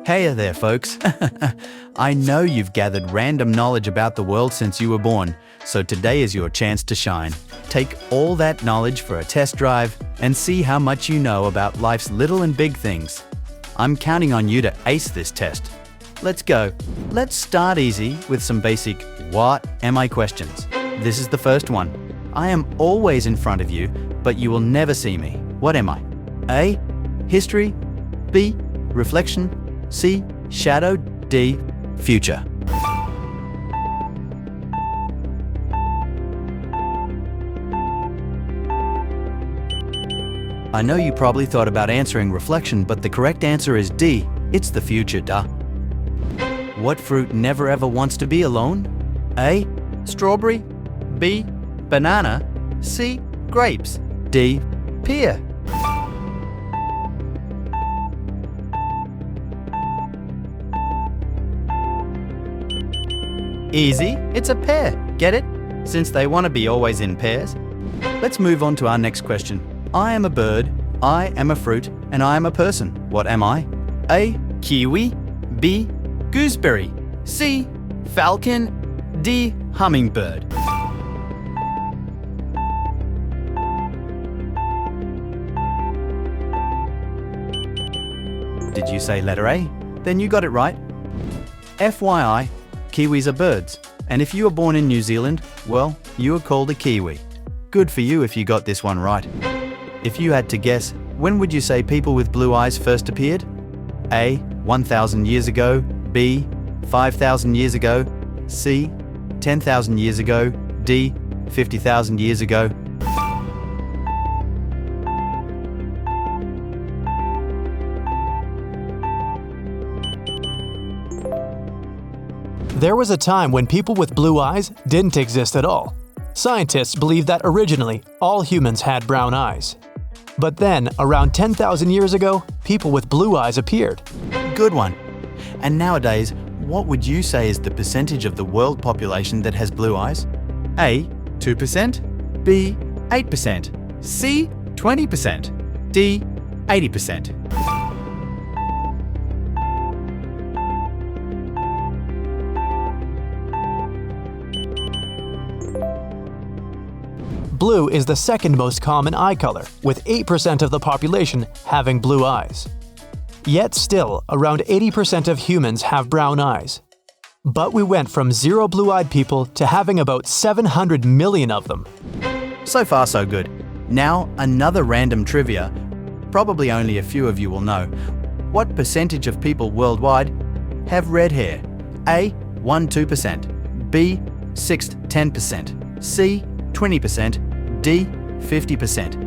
Hey there, folks. I know you've gathered random knowledge about the world since you were born, so today is your chance to shine. Take all that knowledge for a test drive and see how much you know about life's little and big things. I'm counting on you to ace this test. Let's go. Let's start easy with some basic "What am I?" questions. This is the first one. I am always in front of you, but you will never see me. What am I? A. History. B. Reflection. C. Shadow. D. Future. I know you probably thought about answering reflection, but the correct answer is D. It's the future, duh. What fruit never ever wants to be alone? A. Strawberry. B. Banana. C. Grapes. D. Pear. Easy, it's a pear. Get it? Since they want to be always in pairs. Let's move on to our next question. I am a bird, I am a fruit, and I am a person. What am I? A. Kiwi. B. Gooseberry. C. Falcon. D. Hummingbird. Did you say letter A? Then you got it right. FYI, kiwis are birds, and if you were born in New Zealand, well, you are called a kiwi. Good for you if you got this one right. If you had to guess, when would you say people with blue eyes first appeared? A. 1,000 years ago. B. 5,000 years ago. C. 10,000 years ago. D. 50,000 years ago. There was a time when people with blue eyes didn't exist at all. Scientists believe that originally, all humans had brown eyes. But then, around 10,000 years ago, people with blue eyes appeared. Good one. And nowadays, what would you say is the percentage of the world population that has blue eyes? A. 2%. B. 8%. C. 20%. D. 80%. Blue is the second most common eye color, with 8% of the population having blue eyes. Yet still, around 80% of humans have brown eyes. But we went from 0 blue-eyed people to having about 700 million of them. So far, so good. Now, another random trivia. Probably only a few of you will know. What percentage of people worldwide have red hair? A. 1-2%. B. 6-10%. C. 20%. D. 50%.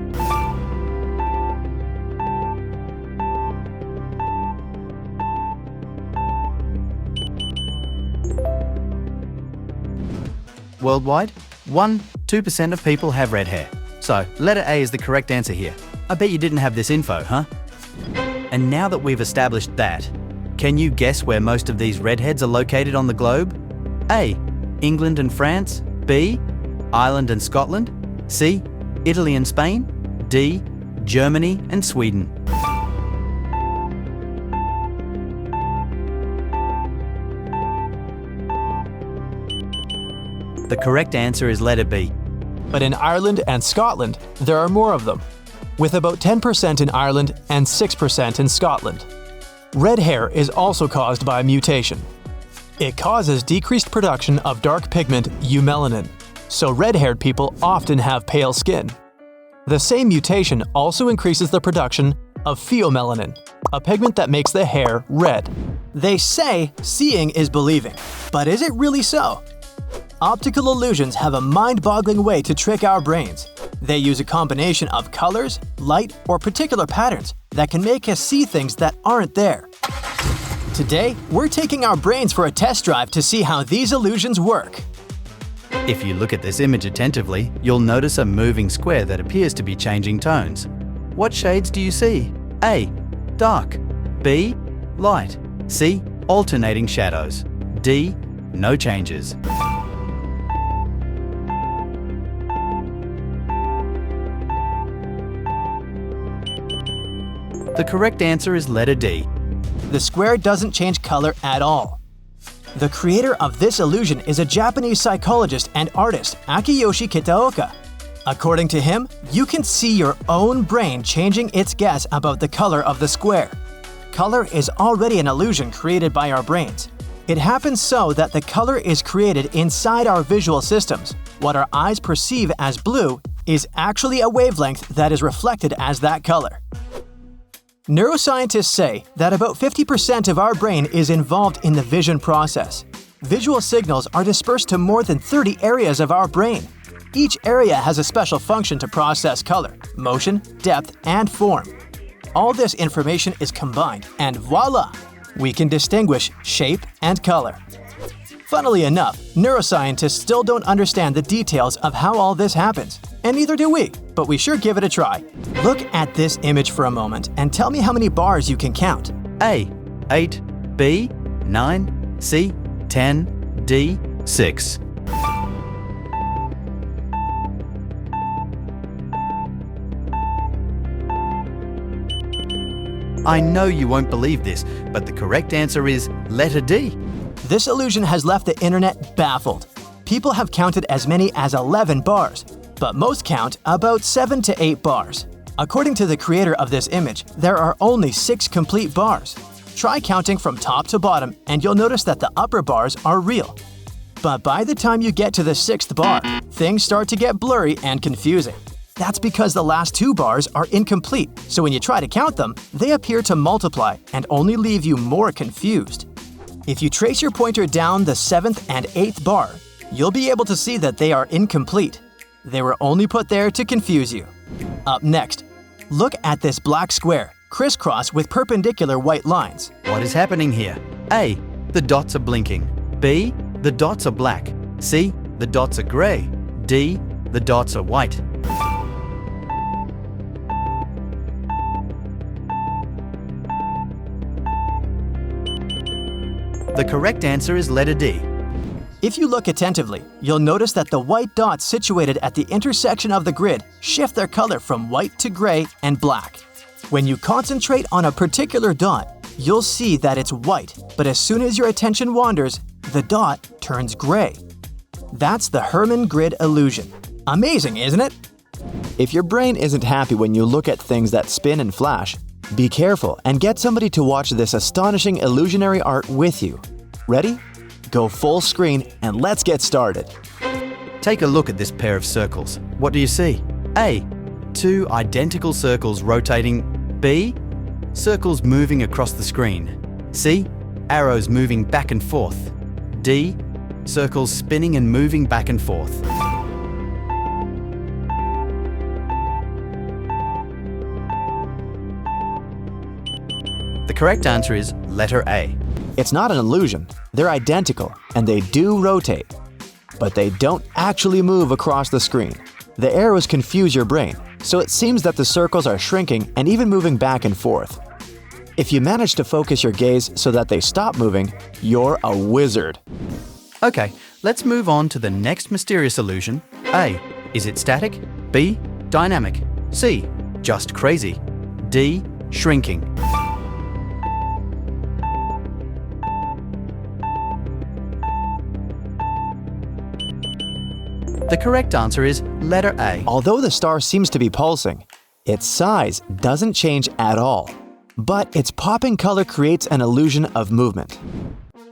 Worldwide, 1-2% of people have red hair. So, letter A is the correct answer here. I bet you didn't have this info, huh? And now that we've established that, can you guess where most of these redheads are located on the globe? A. England and France. B. Ireland and Scotland. C. Italy and Spain. D. Germany and Sweden. The correct answer is letter B. But in Ireland and Scotland, there are more of them, with about 10% in Ireland and 6% in Scotland. Red hair is also caused by a mutation. It causes decreased production of dark pigment eumelanin, so red-haired people often have pale skin. The same mutation also increases the production of pheomelanin, a pigment that makes the hair red. They say seeing is believing, but is it really so? Optical illusions have a mind-boggling way to trick our brains. They use a combination of colors, light, or particular patterns that can make us see things that aren't there. Today, we're taking our brains for a test drive to see how these illusions work. If you look at this image attentively, you'll notice a moving square that appears to be changing tones. What shades do you see? A. Dark. B. Light. C. Alternating shadows. D. No changes. The correct answer is letter D. the square doesn't change color at all. The creator of this illusion is a Japanese psychologist and artist, Akiyoshi Kitaoka. According to him, you can see your own brain changing its guess about the color of the square. Color is already an illusion created by our brains. It happens so that the color is created inside our visual systems. What our eyes perceive as blue is actually a wavelength that is reflected as that color. Neuroscientists say that about 50% of our brain is involved in the vision process. Visual signals are dispersed to more than 30 areas of our brain. Each area has a special function to process color, motion, depth, and form. All this information is combined, and voila! We can distinguish shape and color. Funnily enough, neuroscientists still don't understand the details of how all this happens, and neither do we, but we sure give it a try. Look at this image for a moment and tell me how many bars you can count. A. 8. B. 9. C. 10. D. 6. I know you won't believe this, but the correct answer is letter D. This illusion has left the internet baffled. People have counted as many as 11 bars, but most count about 7 to 8 bars. According to the creator of this image, there are only 6 complete bars. Try counting from top to bottom and you'll notice that the upper bars are real. But by the time you get to the 6th bar, things start to get blurry and confusing. That's because the last 2 bars are incomplete, so when you try to count them, they appear to multiply and only leave you more confused. If you trace your pointer down the 7th and 8th bar, you'll be able to see that they are incomplete. They were only put there to confuse you. Up next, look at this black square, crisscrossed with perpendicular white lines. What is happening here? A. The dots are blinking. B. The dots are black. C. The dots are grey. D. The dots are white. The correct answer is letter D. If you look attentively, you'll notice that the white dots situated at the intersection of the grid shift their color from white to gray and black. When you concentrate on a particular dot, you'll see that it's white, but as soon as your attention wanders, the dot turns gray. That's the Hermann grid illusion. Amazing, isn't it? If your brain isn't happy when you look at things that spin and flash, be careful and get somebody to watch this astonishing illusionary art with you. Ready? Go full screen and let's get started. Take a look at this pair of circles. What do you see? A. 2 identical circles rotating. B. Circles moving across the screen. C. Arrows moving back and forth. D. Circles spinning and moving back and forth. The correct answer is letter A. It's not an illusion. They're identical and they do rotate. But they don't actually move across the screen. The arrows confuse your brain, so it seems that the circles are shrinking and even moving back and forth. If you manage to focus your gaze so that they stop moving, you're a wizard. Okay, let's move on to the next mysterious illusion. A. Is it static? B. Dynamic. C. Just crazy. D. Shrinking. The correct answer is letter A. Although the star seems to be pulsing, its size doesn't change at all. But its popping color creates an illusion of movement.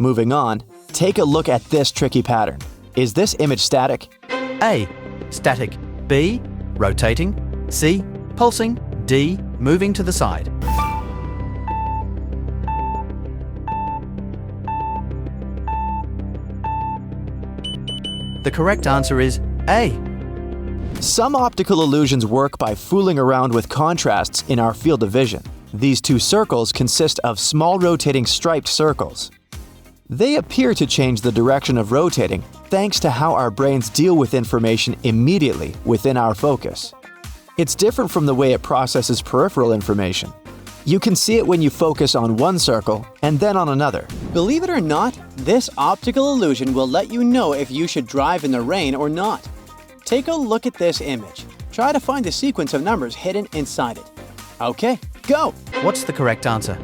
Moving on, take a look at this tricky pattern. Is this image static? A. Static. B. Rotating. C. Pulsing. D. Moving to the side. The correct answer is A. Some optical illusions work by fooling around with contrasts in our field of vision. These 2 circles consist of small rotating striped circles. They appear to change the direction of rotating thanks to how our brains deal with information immediately within our focus. It's different from the way it processes peripheral information. You can see it when you focus on one circle and then on another. Believe it or not, this optical illusion will let you know if you should drive in the rain or not. Take a look at this image. Try to find the sequence of numbers hidden inside it. Okay, go! What's the correct answer?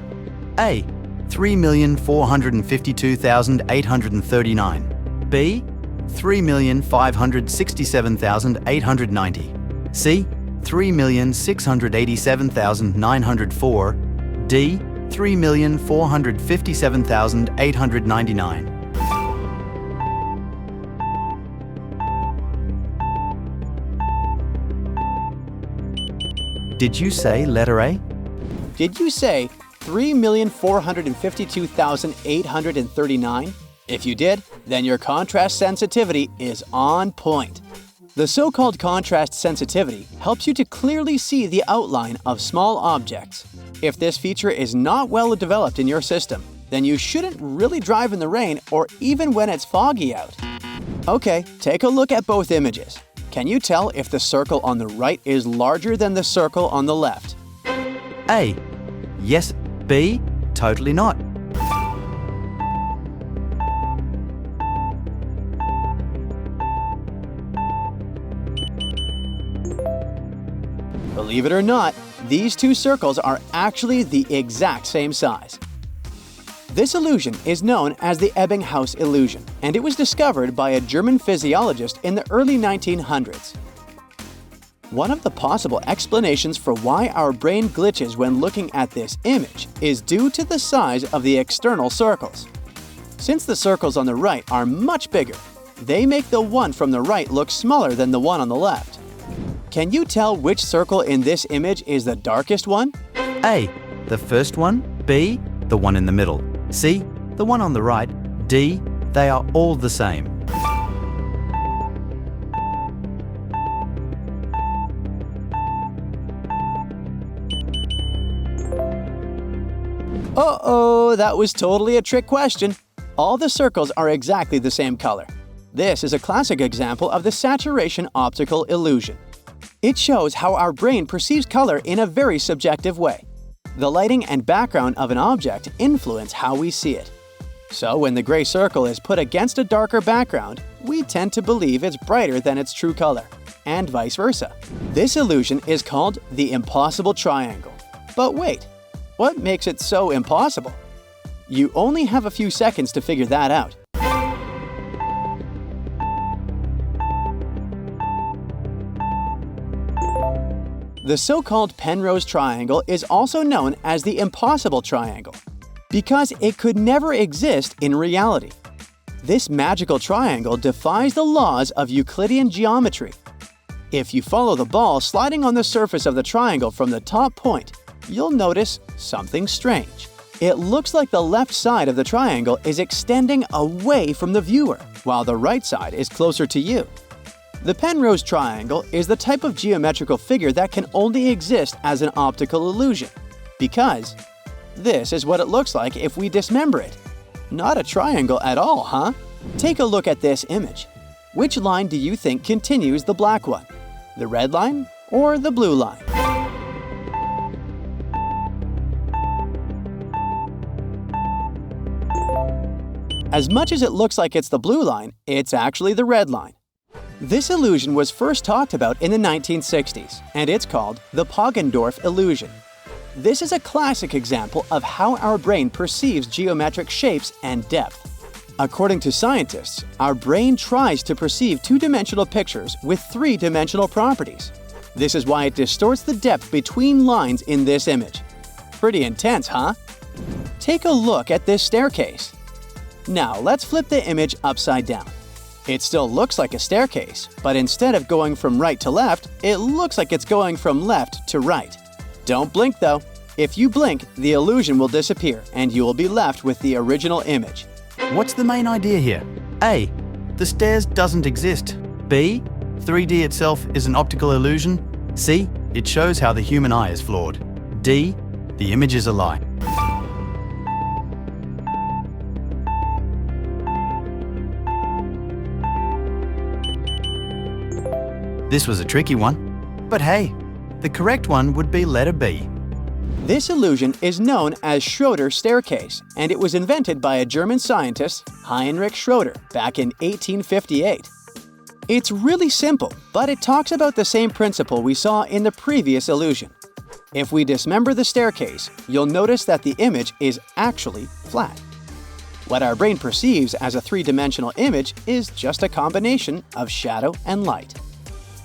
A. 3,452,839. B. 3,567,890. C. 3,687,904. D. 3,457,899. Did you say letter A? Did you say 3,452,839? If you did, then your contrast sensitivity is on point. The so-called contrast sensitivity helps you to clearly see the outline of small objects. If this feature is not well developed in your system, then you shouldn't really drive in the rain or even when it's foggy out. Okay, take a look at both images. Can you tell if the circle on the right is larger than the circle on the left? A. Yes. B. Totally not. Believe it or not, these two circles are actually the exact same size. This illusion is known as the Ebbinghaus illusion, and it was discovered by a German physiologist in the early 1900s. One of the possible explanations for why our brain glitches when looking at this image is due to the size of the external circles. Since the circles on the right are much bigger, they make the one from the right look smaller than the one on the left. Can you tell which circle in this image is the darkest one? A. The first one. B. The one in the middle. C. The one on the right. D. They are all the same. Uh-oh, that was totally a trick question. All the circles are exactly the same color. This is a classic example of the saturation optical illusion. It shows how our brain perceives color in a very subjective way. The lighting and background of an object influence how we see it. So when the gray circle is put against a darker background, we tend to believe it's brighter than its true color, and vice versa. This illusion is called the impossible triangle. But wait, what makes it so impossible? You only have a few seconds to figure that out. The so-called Penrose triangle is also known as the impossible triangle because it could never exist in reality. This magical triangle defies the laws of Euclidean geometry. If you follow the ball sliding on the surface of the triangle from the top point, you'll notice something strange. It looks like the left side of the triangle is extending away from the viewer, while the right side is closer to you. The Penrose triangle is the type of geometrical figure that can only exist as an optical illusion, because this is what it looks like if we dismember it. Not a triangle at all, huh? Take a look at this image. Which line do you think continues the black one? The red line or the blue line? As much as it looks like it's the blue line, it's actually the red line. This illusion was first talked about in the 1960s, and it's called the Poggendorff illusion. This is a classic example of how our brain perceives geometric shapes and depth. According to scientists, our brain tries to perceive two-dimensional pictures with three-dimensional properties. This is why it distorts the depth between lines in this image. Pretty intense, huh? Take a look at this staircase. Now let's flip the image upside down. It still looks like a staircase, but instead of going from right to left, it looks like it's going from left to right. Don't blink though. If you blink, the illusion will disappear and you will be left with the original image. What's the main idea here? A. The stairs doesn't exist. B. 3D itself is an optical illusion. C. It shows how the human eye is flawed. D. The image is a lie. This was a tricky one. But hey, the correct one would be letter B. This illusion is known as Schroeder's staircase, and it was invented by a German scientist, Heinrich Schroeder, back in 1858. It's really simple, but it talks about the same principle we saw in the previous illusion. If we dismember the staircase, you'll notice that the image is actually flat. What our brain perceives as a three-dimensional image is just a combination of shadow and light.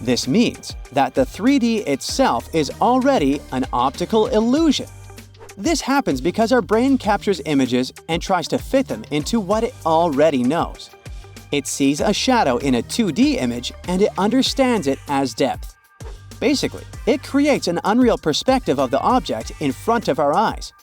This means that the 3D itself is already an optical illusion. This happens because our brain captures images and tries to fit them into what it already knows. It sees a shadow in a 2D image and it understands it as depth. Basically, it creates an unreal perspective of the object in front of our eyes.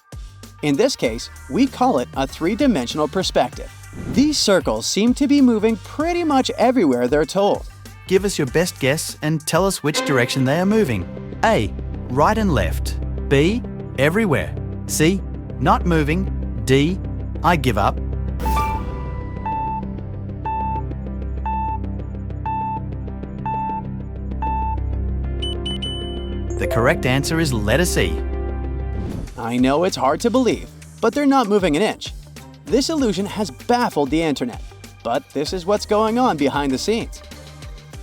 In this case, we call it a three-dimensional perspective. These circles seem to be moving pretty much everywhere they're told. Give us your best guess and tell us which direction they are moving. A. Right and left. B. Everywhere. C. Not moving. D. I give up. The correct answer is letter C. I know it's hard to believe, but they're not moving an inch. This illusion has baffled the internet, but this is what's going on behind the scenes.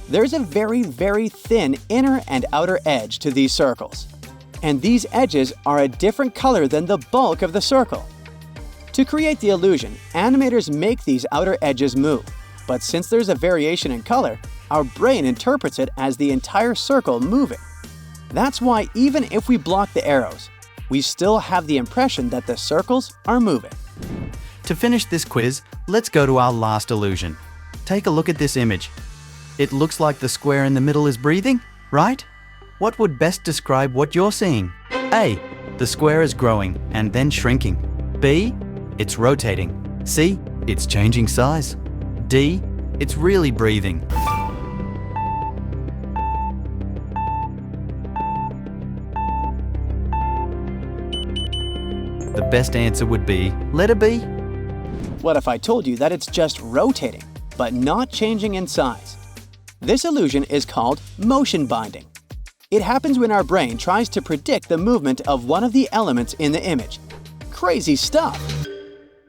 There's a very, very thin inner and outer edge to these circles, and these edges are a different color than the bulk of the circle. To create the illusion, animators make these outer edges move, but since there's a variation in color, our brain interprets it as the entire circle moving. That's why even if we block the arrows, we still have the impression that the circles are moving. To finish this quiz, let's go to our last illusion. Take a look at this image. It looks like the square in the middle is breathing, right? What would best describe what you're seeing? A. The square is growing and then shrinking. B. It's rotating. C. It's changing size. D. It's really breathing. The best answer would be letter B. What if I told you that it's just rotating, but not changing in size? This illusion is called motion binding. It happens when our brain tries to predict the movement of one of the elements in the image. Crazy stuff!